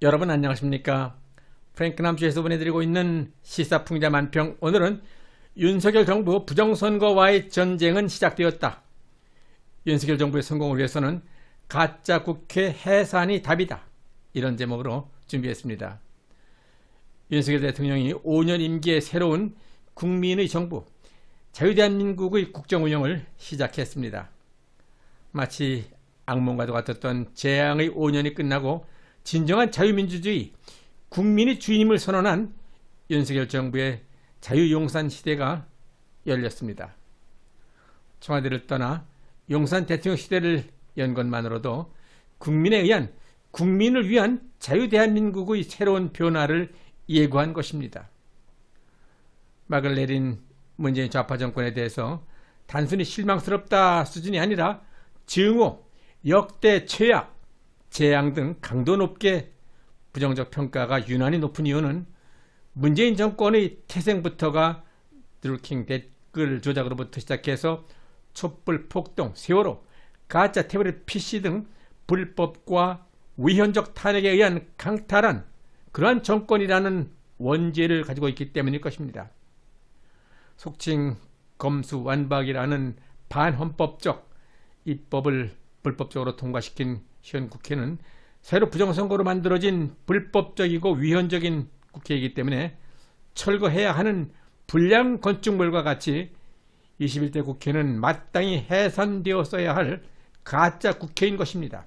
여러분 안녕하십니까? 프랭크남주에서 보내드리고 있는 시사풍자 만평. 오늘은 윤석열 정부 부정선거와의 전쟁은 시작되었다. 윤석열 정부의 성공을 위해서는 가짜 국회 해산이 답이다. 이런 제목으로 준비했습니다. 윤석열 대통령이 5년 임기의 새로운 국민의 정부, 자유대한민국의 국정운영을 시작했습니다. 마치 악몽과도 같았던 재앙의 5년이 끝나고 진정한 자유민주주의, 국민이 주인임을 선언한 윤석열 정부의 자유용산 시대가 열렸습니다. 청와대를 떠나 용산 대통령 시대를 연 것만으로도 국민에 의한, 국민을 위한 자유대한민국의 새로운 변화를 예고한 것입니다. 막을 내린 문재인 좌파 정권에 대해서 단순히 실망스럽다 수준이 아니라 증오, 역대 최악, 재앙 등 강도 높게 부정적 평가가 유난히 높은 이유는 문재인 정권의 태생부터가 드루킹 댓글 조작으로부터 시작해서 촛불 폭동, 세월호, 가짜 태블릿 PC 등 불법과 위헌적 탄핵에 의한 강탈한 그러한 정권이라는 원죄를 가지고 있기 때문일 것입니다. 속칭 검수완박이라는 반헌법적 입법을 불법적으로 통과시킨 현 국회는 새로 부정선거로 만들어진 불법적이고 위헌적인 국회이기 때문에 철거해야 하는 불량 건축물과 같이 21대 국회는 마땅히 해산되었어야 할 가짜 국회인 것입니다.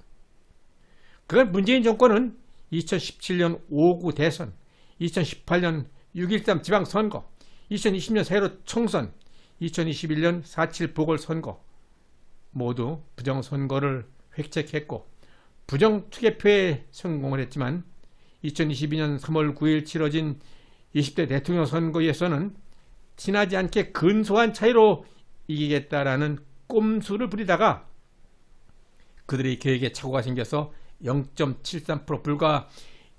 그간 문재인 정권은 2017년 5구 대선, 2018년 6.13 지방선거, 2020년 세월호 총선, 2021년 4.7 보궐선거 모두 부정선거를 획책했고 부정투개표에 성공을 했지만 2022년 3월 9일 치러진 20대 대통령 선거에서는 티나지 않게 근소한 차이로 이기겠다라는 꼼수를 부리다가 그들의 계획에 착오가 생겨서 0.73% 불과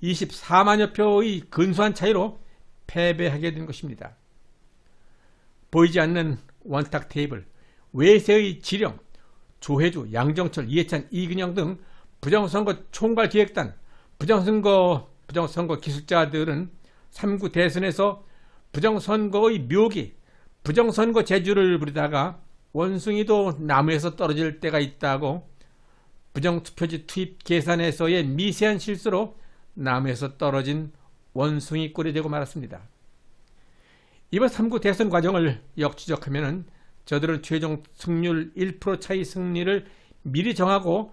24만여 표의 근소한 차이로 패배하게 된 것입니다. 보이지 않는 원탁 테이블, 외세의 지령, 조혜주, 양정철, 이해찬, 이근영 등 부정선거 총괄기획단, 부정선거 기술자들은 3구 대선에서 부정선거의 묘기, 부정선거 재주를 부리다가 원숭이도 나무에서 떨어질 때가 있다고 부정투표지 투입 계산에서의 미세한 실수로 나무에서 떨어진 원숭이 꼴이 되고 말았습니다. 이번 3구 대선 과정을 역추적하면 저들은 최종 승률 1% 차이 승리를 미리 정하고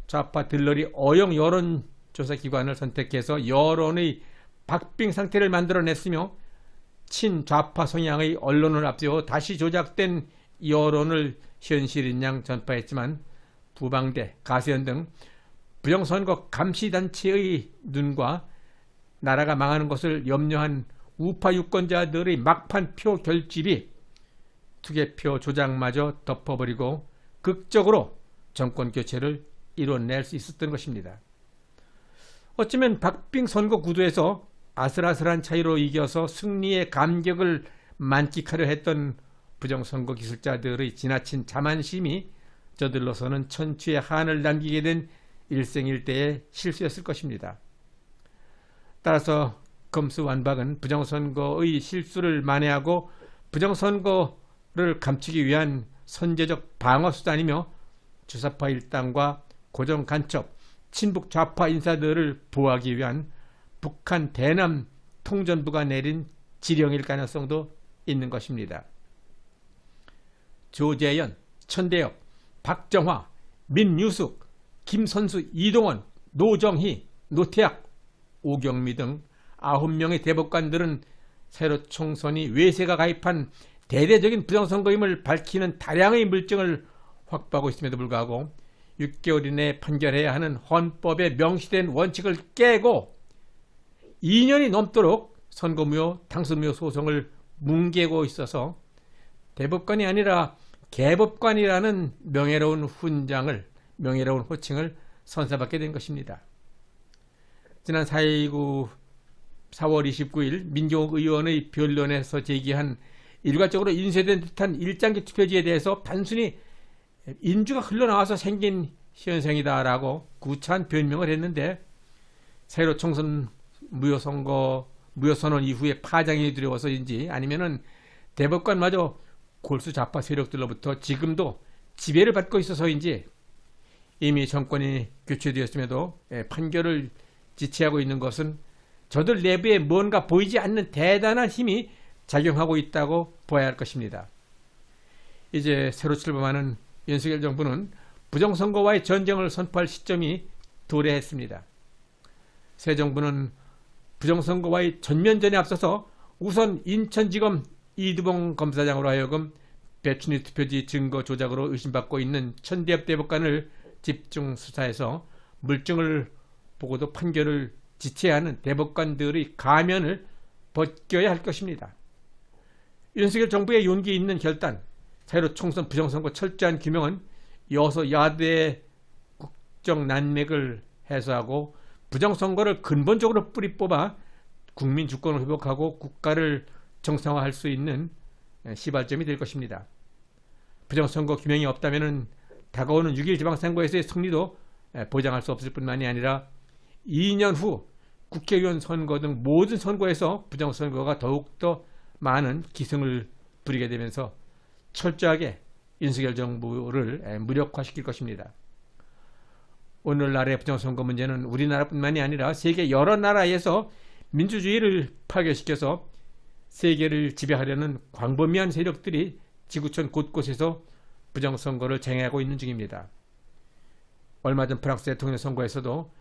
좌파 들러리 어용 여론조사기관을 선택해서 여론의 박빙 상태를 만들어냈으며 친좌파 성향의 언론을 앞세워 다시 조작된 여론을 현실인 양 전파했지만 부방대, 가세연 등 부정선거 감시단체의 눈과 나라가 망하는 것을 염려한 우파 유권자들의 막판 표 결집이 투개표 조작마저 덮어버리고 극적으로 정권 교체를 이뤄낼 수 있었던 것입니다. 어쩌면 박빙 선거 구도에서 아슬아슬한 차이로 이겨서 승리의 감격을 만끽하려 했던 부정선거 기술자들의 지나친 자만심이 저들로서는 천추의 한을 남기게 된 일생일대의 실수였을 것입니다. 따라서 검수완박은 부정선거의 실수를 만회하고 부정선거를 감추기 위한 선제적 방어수단이며 주사파 일당과 고정간첩, 친북 좌파 인사들을 보호하기 위한 북한 대남 통전부가 내린 지령일 가능성도 있는 것입니다. 조재현, 천대엽, 박정화, 민유숙, 김선수, 이동원, 노정희, 노태악, 오경미 등 9명의 대법관들은 새로 총선이 외세가 가입한 대대적인 부정선거임을 밝히는 다량의 물증을 확보하고 있음에도 불구하고 6개월 이내에 판결해야 하는 헌법에 명시된 원칙을 깨고 2년이 넘도록 선거무효, 당선무효 소송을 뭉개고 있어서 대법관이 아니라 개법관이라는 명예로운 호칭을 선사받게 된 것입니다. 지난 4.19 4월 29일 민경욱 의원의 변론에서 제기한 일괄적으로 인쇄된 듯한 일장기 투표지에 대해서 단순히 인주가 흘러나와서 생긴 현상이다라고 구차한 변명을 했는데 새로 총선 무효선언 이후에 파장이 두려워서인지 아니면은 대법관마저 골수 좌파 세력들로부터 지금도 지배를 받고 있어서인지 이미 정권이 교체되었음에도 판결을 지체하고 있는 것은 저들 내부에 뭔가 보이지 않는 대단한 힘이 작용하고 있다고 보아야 할 것입니다. 이제 새로 출범하는 윤석열 정부는 부정선거와의 전쟁을 선포할 시점이 도래했습니다. 새 정부는 부정선거와의 전면전에 앞서서 우선 인천지검 이두봉 검사장으로 하여금 배추니 투표지 증거 조작으로 의심받고 있는 천대엽 대법관을 집중 수사해서 물증을 보고도 판결을 지체하는 대법관들의 가면을 벗겨야 할 것입니다. 윤석열 정부의 용기 있는 결단, 새로 총선 부정선거 철저한 규명은 여소야대의 국정 난맥을 해소하고 부정선거를 근본적으로 뿌리 뽑아 국민 주권을 회복하고 국가를 정상화할 수 있는 시발점이 될 것입니다. 부정선거 규명이 없다면 다가오는 6.1 지방선거에서의 승리도 보장할 수 없을 뿐만이 아니라 2년 후 국회의원 선거 등 모든 선거에서 부정선거가 더욱더 많은 기승을 부리게 되면서 철저하게 윤석열 정부를 무력화시킬 것입니다. 오늘날의 부정선거 문제는 우리나라뿐만이 아니라 세계 여러 나라에서 민주주의를 파괴시켜서 세계를 지배하려는 광범위한 세력들이 지구촌 곳곳에서 부정선거를 쟁행하고 있는 중입니다. 얼마 전 프랑스 대통령 선거에서도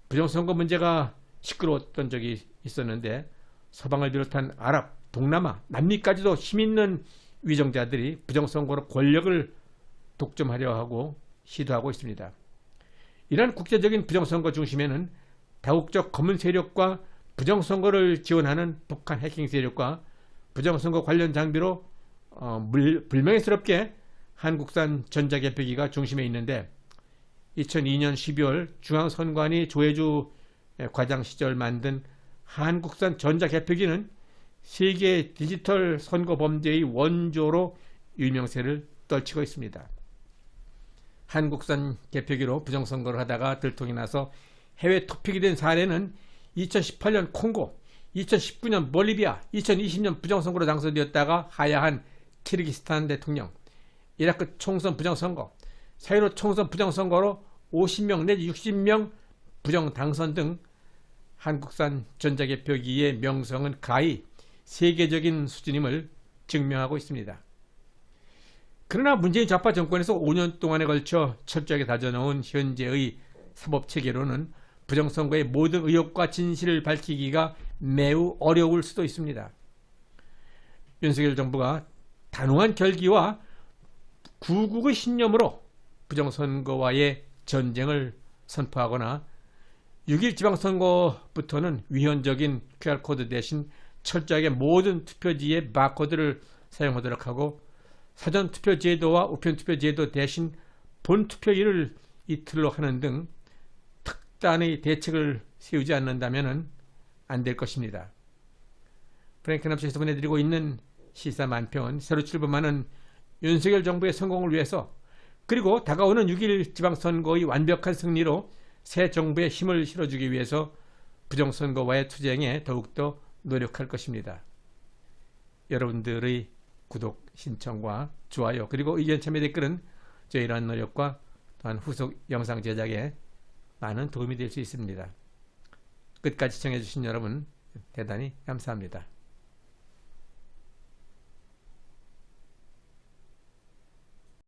부정선거 문제가 시끄러웠던 적이 있었는데 서방을 비롯한 아랍, 동남아, 남미까지도 힘있는 위정자들이 부정선거로 권력을 독점하려 하고 시도하고 있습니다. 이러한 국제적인 부정선거 중심에는 다국적 검은 세력과 부정선거를 지원하는 북한 해킹 세력과 부정선거 관련 장비로 불명예스럽게 한국산 전자개표기가 중심에 있는데 2002년 12월 중앙선관위 조혜주 과장 시절 만든 한국산 전자개표기는 세계 디지털 선거 범죄의 원조로 유명세를 떨치고 있습니다. 한국산 개표기로 부정선거를 하다가 들통이 나서 해외 토픽이 된 사례는 2018년 콩고, 2019년 볼리비아, 2020년 부정선거로 당선되었다가 하야한 키르기스탄 대통령, 이라크 총선 부정선거, 세로 총선 부정선거로 50명 내지 60명 부정 당선 등 한국산 전자개표기의 명성은 가히 세계적인 수준임을 증명하고 있습니다. 그러나 문재인 좌파 정권에서 5년 동안에 걸쳐 철저하게 다져놓은 현재의 사법체계로는 부정선거의 모든 의혹과 진실을 밝히기가 매우 어려울 수도 있습니다. 윤석열 정부가 단호한 결기와 구국의 신념으로 부정선거와의 전쟁을 선포하거나 6.1 지방선거부터는 위헌적인 QR코드 대신 철저하게 모든 투표지에 바코드를 사용하도록 하고 사전투표제도와 우편투표제도 대신 본투표일을 이틀로 하는 등 특단의 대책을 세우지 않는다면 안 될 것입니다. 프랭클 납치에서 보내드리고 있는 시사 만평은 새로 출범하는 윤석열 정부의 성공을 위해서 그리고 다가오는 6.1 지방선거의 완벽한 승리로 새 정부에 힘을 실어주기 위해서 부정선거와의 투쟁에 더욱더 노력할 것입니다. 여러분들의 구독, 신청과 좋아요 그리고 의견 참여 댓글은 저희 이러한 노력과 또한 후속 영상 제작에 많은 도움이 될 수 있습니다. 끝까지 시청해주신 여러분 대단히 감사합니다.